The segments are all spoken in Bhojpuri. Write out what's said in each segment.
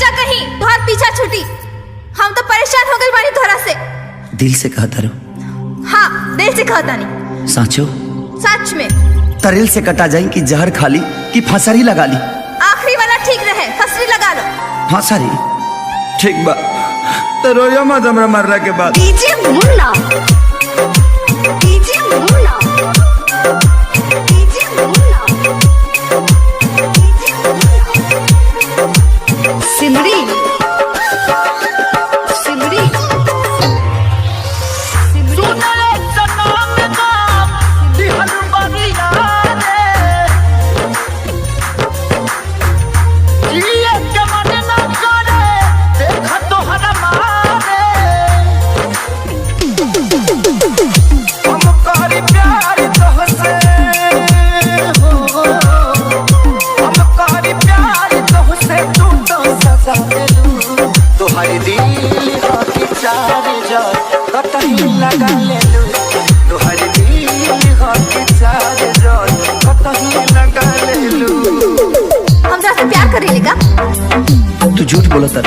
जा कहीं, तोहार पीछा छूटी। हम तो परेशान हो गए बानी तोहरा से। दिल से कहता रो? हाँ, दिल से कहता नहीं। साचो? सच में। तरेल से कटा जाई कि जहर खाली कि फसरी लगा ली? आखिरी वाला ठीक रहे, फसरी लगा लो। फसरी ठीक बा तो रोयो मत हमरा मरला के बाद। डीजे मुन्ना, डीजे मुन्ना, डीजे मुन्ना, सिमरी, सिमरी, तोहरे दिल के चार जल कतही लगा लेलू, तोहरे दिल के चार जल कतही लगा लेलू। हमरा से प्यार करेगा? तू झूठ बोलत है।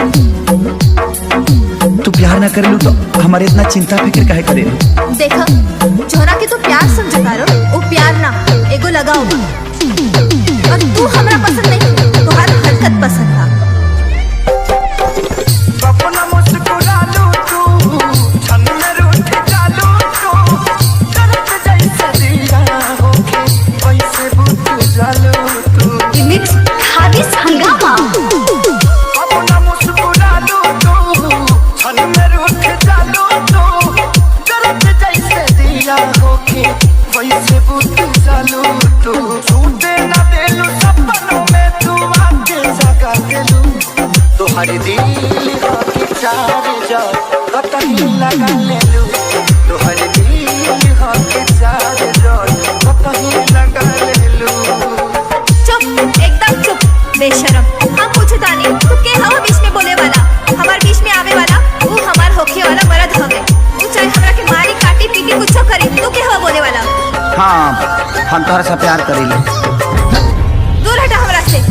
तू प्यार ना करेलू तो हमारे इतना चिंता फिक्र काहे करेलू? देखो, जोहरा के तू प्यार समझता रो, वो प्यार ना एगो लगाओ। और तू हमरा पसंद नहीं, तोहार हरकत पसंद है। तोहरे दिल के चार जल कतही लगा लेलू, तोहरे दिल के चार जल कतही लगा लेलू। चुप, एकदम चुप, बेशरम। हम पूछे तानी तू के हवा बीच में बोले वाला, हमार बीच में आवे वाला, वो हमार होखे वाला मर्द हवे। तू चाहे हमरा के मारी काटी पीटी कुछो करे, तू के हवा बोले वाला? हाँ, हम तोहरा से प्यार करेले। दूर हटा हमरा से।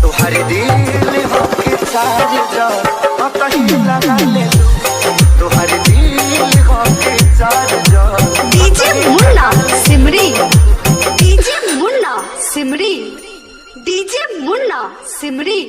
तोहरे दिल के चार जल कतही लगा लेलू, तोहरे दिल के चार जल। डीजे मुन्ना, सिमरी, डीजे मुन्ना, सिमरी, डीजे मुन्ना, सिमरी।